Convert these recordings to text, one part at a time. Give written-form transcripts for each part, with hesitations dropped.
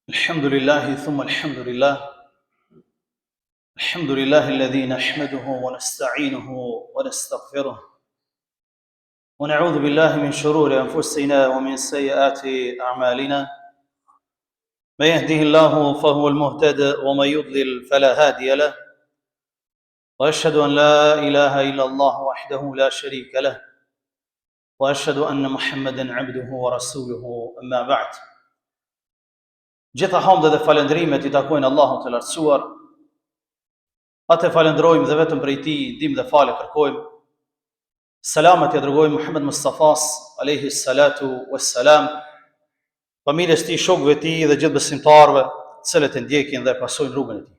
الحمد لله ثم الحمد لله الحمد لله الذي نحمده ونستعينه ونستغفره ونعوذ بالله من شرور أنفسنا ومن سيئات أعمالنا من يهده الله فهو المهتد ومن يضلل فلا هادي له وأشهد أن لا إله إلا الله وحده لا شريك له وأشهد أن محمدا عبده ورسوله أما بعد. Gjitha hamdë dhe falendrimet I takojnë Allahut të lartësuar. Atë falendrojmë dhe vetëm prej Tij ndihmë dhe falë kërkojmë. Selamet I dërgojmë Muhammed Mustafas alayhi salatu wassalam, familjes Tij, shokëve Tij dhe gjithë besimtarëve, të cilët e ndjekin dhe pasojnë rrugën e Tij.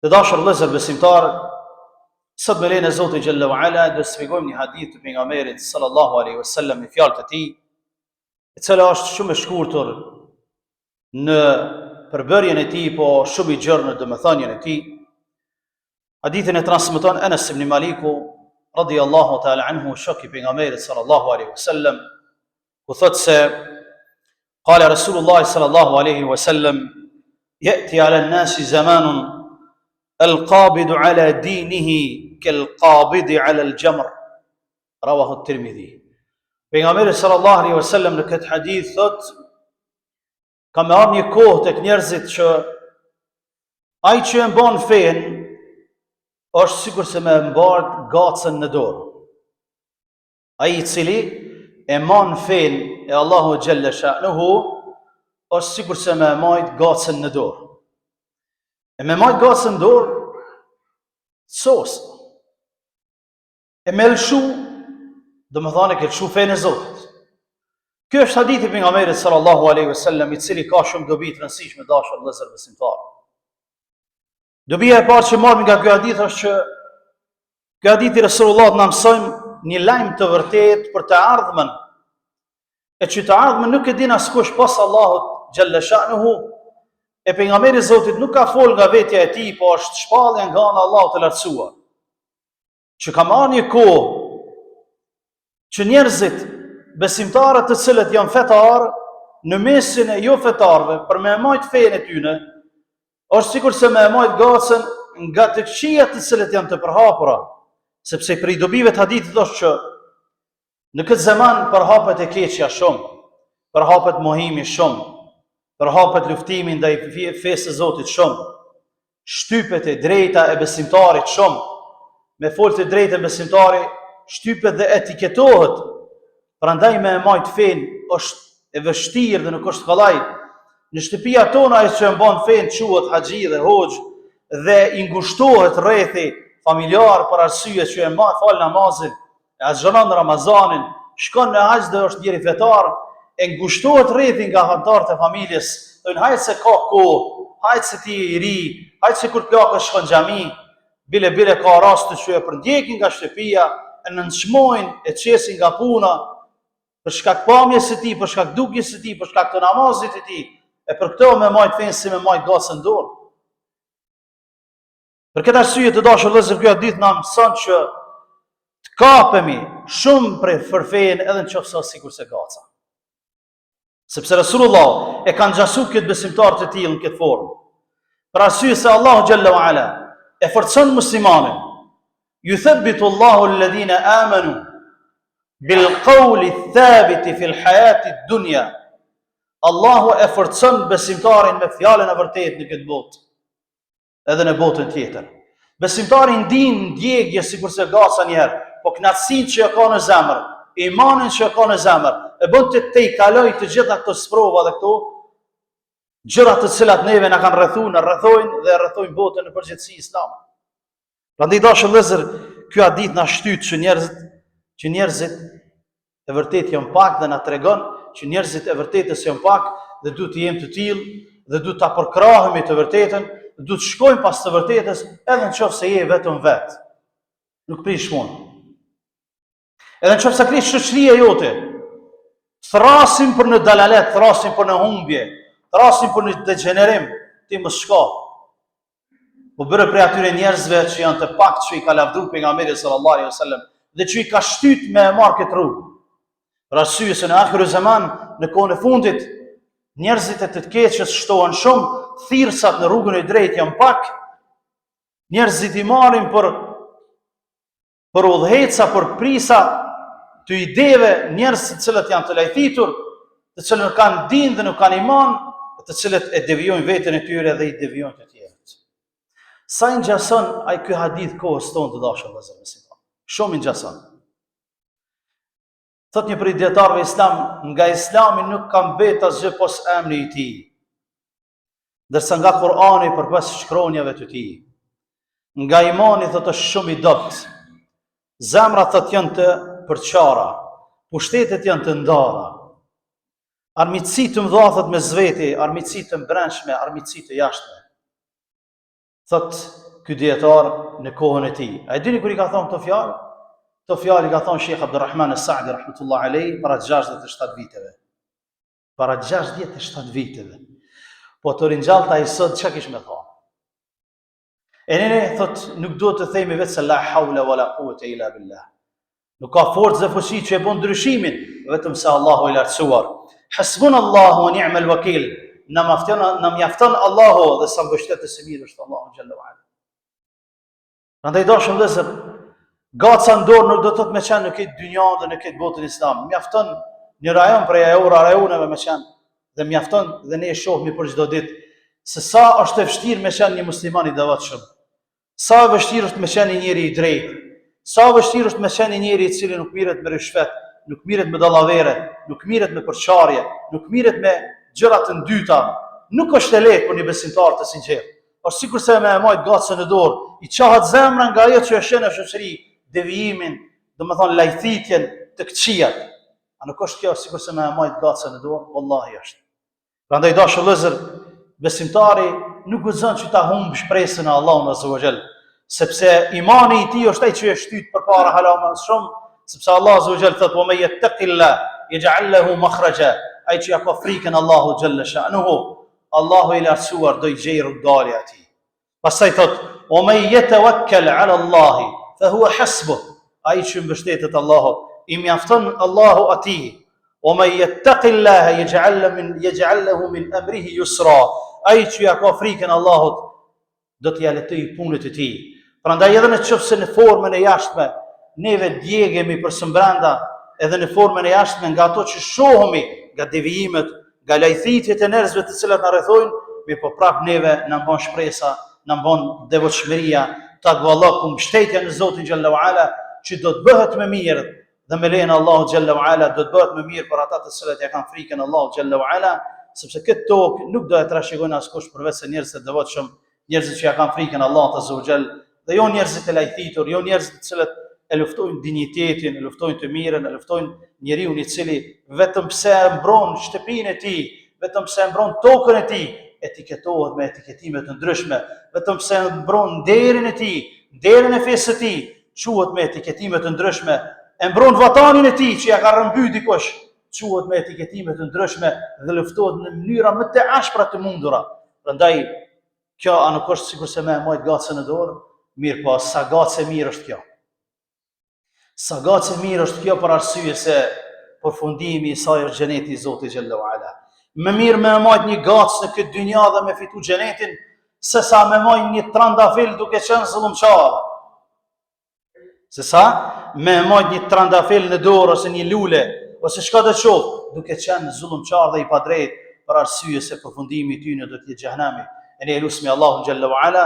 Të dashur vëllezër besimtarë, sot me lejen e Zotit xhalla wa ala do të shpjegojmë një hadith të pejgamberit sallallahu alaihi wasallam me fjalët e Tij, e cila është shumë e shkurtër në përbërjen e Tij, po shumë I gjerë në domethënien e Tij. Hadithin e transmeton Anas ibn Maliku radiyallahu ta'ala anhu, shok I pejgamberit sallallahu alaihi wasallam, ku thotë se qala Rasulullah sallallahu alaihi wasallam ya'ti 'ala an-nasi zamanun al-qabidu 'ala dinihi kal-qabidi 'ala al-jamr, rawahu at-Tirmidhi. Pejgamberi sallallahu alaihi wasallam në këtë hadith thotë ka me ardhur një kohë tek njerëzit që ai që e mban fen është sikur se me mbart gacën në dorë. Ai I cili e mban fen e Allahu xhalla sha'nuhu është sikur se me majt gacën në dorë. E me majt gacën në dorë sos. E me lëshu, domethënë ke lëshu fen e Zotit. Kjo është hadithi I pejgamberit sallallahu alaihi wasallam, I cili ka shumë dobi të rëndësishme dashur vëllezër besimtarë. Dobia e parë që marrim nga ky hadith është që ky hadith I Resulullah na mëson një lajm të vërtetë për të ardhmen, e që të ardhmen nuk e din askush pas Allahut xhalla sha'nuhu, e pejgamberi I Zotit nuk ka fol nga vetja e Tij, po është shpallje nga ana Allahut të lartësuar. Që ka marrë një kohë që njerëzit besimtarët të cilët janë fetarë në mesin e jo fetarëve për me majt fenë e tyne, është sikur se me majt gacën nga të këqijat të cilët janë të përhapura, sepse prej dobive të hadithit është që në këtë zaman përhapet e keqja shumë, përhapet mohimi shumë, përhapet luftimi ndaj fesë së Zotit shumë, shtypet e drejta e besimtarit shumë, me folë të drejtë e besimtari shtypet dhe etiketohet. Prandaj me majt fen është e vështirë dhe nuk është kollaj. Në shtëpia tona ai që mban fen quhet haxhi dhe hoxh dhe I ngushtohet rrethi familjar për arsye që e fal namazin, e azhëron Ramazanin, shkon në haxh dhe është njëri fetar, e ngushtohet rrethi nga anëtarët e familjes. Thonë hajt se ka kohë, hajt se ti I ri, hajt se kur plakësh shkon xhami, bile ka raste që e përndjekin nga shtëpia, e nënçmojnë, e çesin nga puna, për shkak pamjes së Tij, për shkak dukjes së Tij, për shkak të namazit të Tij, e për këto me majt fen si me majt gacën dorë. Për këtë arsye të dashur vëllezër, ky hadith na mëson që të kapemi shumë për fen edhe nëse sikur se gaca. Sepse Resulullah e ka nxjasur këtë besimtar të tillë në këtë formë. Për arsye se Allahu xhalla wa ala e forcon muslimanin. Yuthabbitu Allahu alladhina amanu bil qawli thabiti fil hayati dunya. Allahu e forcon besimtarin me fjalën e vërtetë në këtë botë, edhe në botën tjetër. Besimtari ndin ndjekje sikurse gaca një herë, po knatësinë që ka në zemër, imanin që ka në zemër, e bën të I kaloj të gjitha këto sprova dhe këto gjëra të cilat neve na kanë rrethojnë dhe rrethojnë botën në përgjithësi islame. Prandaj dashur vëllezër, ky hadith na shtyt që njerëzit e vërtet janë pak dhe na tregon që njerëzit e vërtetës janë pak dhe duhet të jemi të tillë dhe duhet ta përkrahemi të vërtetën, duhet të shkojmë pas të vërtetës edhe nëse je vetëm vet. Nuk prish punë. Edhe nëse krish shoqëria jote, thrasim për në dalalet, thrasim për në humbje, thrasim për në degenerim, ti mos shko. Po bëre prej atyre njerëzve që janë të pakt që I ka lavdruar pejgamberi sallallahu alaihi wasallam dhe që I ka shtyt me marrë këtë rrugë. Për arsye se në akhiru zaman, në kohën e fundit, Njerëzit e të keqës shtohen shumë, thirrsat në rrugën e drejtë janë pak. Njerëzit i marrin për udhëheca, për prisa të ideve, njerëz të cilët janë të lajthitur, të cilët nuk kanë dinë dhe nuk kanë iman, të cilët e devijojnë veten e tyre dhe i devijojnë të tjerët. Sa i ngjason ai ky hadith kohës tonë të dashur vëllezër? Shumë i ngjason. Thot një prej dietarëve islam, nga Islami nuk ka mbet asgjë pos emri i tij, ndërsa nga Kurani përpas shkronjave të tij. Nga imani thot është shumë i dobët. Zemrat thot janë të përçara, pushtetet janë të ndara. Armiqësi të mëdha thot me zveti, armiqësi të brendshme, armiqësi të jashtme. Thot ky dietar në kohën e tij. A e dini kur i ka thonë këto fjalë? Këto fjalë i ka thonë Sheikh Abdulrahman As-Saadi rahmetullah alayhi para 67 viteve. Para 67 viteve. Po të ringjallta ai sot çka kish me thonë? E ne thot nuk duhet të themi vetë se la hawla wala quwwata illa billah. Nuk ka forcë dhe fuqi që e bën ndryshimin, vetëm se Allahu i lartësuar. Hasbunallahu wa ni'mal wakeel. Na mjafton Allahu dhe sa mbështetës së mirë është Allahu xhalla wa ala. Prandaj dashur vëllezër, gaca në dorë nuk do të thotë me qenë në këtë dynjë dhe në këtë botën islam. Mjafton një rajon prej rajoneve me qenë dhe mjafton dhe ne e shohmi për çdo ditë se sa është e vështirë me qenë një musliman i devotshëm. Sa e vështirë është me qenë një njeri i drejtë. Sa e vështirë është me qenë një njeri i cili nuk mirret me rishfet, nuk mirret me dallavere, nuk mirret me përçarje, nuk mirret me gjëra të ndyta. Nuk është e lehtë për një besimtar të sinqert. Është sikurse me majt gacën në dorë, i qahet zemra nga ajo që e shën në shoqëri, devijimin, domethënë lajthitjen të këqijat. A nuk është kjo sikurse me majt gacën në dorë? Wallahi është. Prandaj dashur vëllezër, besimtari nuk guxon që ta humb shpresën e Allahut azza wa jall, sepse imani i tij është ai që e shtyt përpara hala më shumë, sepse Allah azza wa jall thotë: "Wa may yattaqillah yaj'al lahu makhraja." Ai që ka frikën Allahu xhalla sha'nuhu, Allahu i lartësuar do i gjej rrugdalje atij. Pastaj thotë: "Wa may yatawakkal 'ala Allah fa huwa hasbuh." Ai që mbështetet Allahut, i mjafton Allahu atij. "Wa may yattaqillaha yaj'al lahu min amrihi yusra." Ai që ka frikën Allahut do t'i letoj punët e tij. Prandaj edhe nëse në formën e jashtme neve djegemi për së brenda, edhe në formën e jashtme nga ato që shohemi, nga devijimet, nga lajthitjet e njerëzve të cilat na rrethojnë, me po prap neve na bën shpresa, na bën devotshmëria, takvallahu, mbështetja në Zotin xhalla wa ala, që do të bëhet më mirë dhe me lejen e Allahut xhalla wa ala do të bëhet më mirë për ata të cilët ja kanë frikën Allahut xhalla wa ala, sepse këtë tokë nuk do e trashëgojnë askush përveç se njerëzit e devotshëm, njerëzit që ja kanë frikën Allahut azza wa jall, dhe jo njerëzit e lajthitur, jo njerëzit të cilët e luftojnë dinjitetin, e luftojnë të mirën, e luftojnë njeriu i cili vetëm pse e mbron shtëpinë e tij, vetëm pse e mbron tokën e tij, etiketohet me etiketime të ndryshme, vetëm pse e mbron derën e tij, derën e fesë së tij, quhet me etiketime të ndryshme, e mbron vatanin e tij që ja ka rrëmby dikush, quhet me etiketime të ndryshme dhe luftohet në mënyra më të ashpra të mundura. Prandaj kjo nuk është sikurse me majt gacën në dorë, mirë po sa gacë e mirë është kjo. Sa gacë e mirë është kjo për arsye se përfundimi i saj është xheneti i Zotit xhalla wa ala. Më mirë me majt një gacë në këtë dynja dhe me fitu xhenetin, se sa me majt një trandafil duke qenë zullumçar. Se sa me majt një trandafil në dorë ose një lule, ose çka do të qoftë, duke qenë zullumçar dhe i padrejtë, për arsye se përfundimi i tyre do të jetë xhenami. E ne elusmi Allahun xhalla wa ala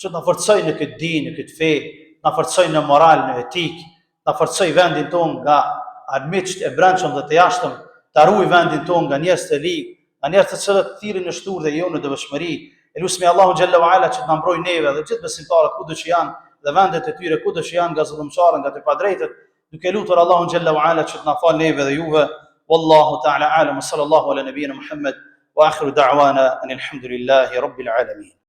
që na forcoj në këtë dinë, në këtë fe, na forcoj në moral, në etik, na forcoj vendin ton nga armiqt e brendshëm dhe të jashtëm, ta ruaj vendin ton nga njerëz të ligë, nga njerëz të cilët thirrin në shturë dhe jo në devotshmëri. Elusmi Allahun xhalla wa ala që të na mbrojë neve dhe gjithë besimtarët kudo që janë dhe vendet e tyre kudo që janë nga zullumçarët, nga të padrejtët, duke lutur Allahun xhalla wa ala që të na falë neve dhe juve. Wallahu ta'ala a'lam, sallallahu ala nabiyyina Muhammad wa akhiru da'wana anil hamdulillahi rabbil alamin.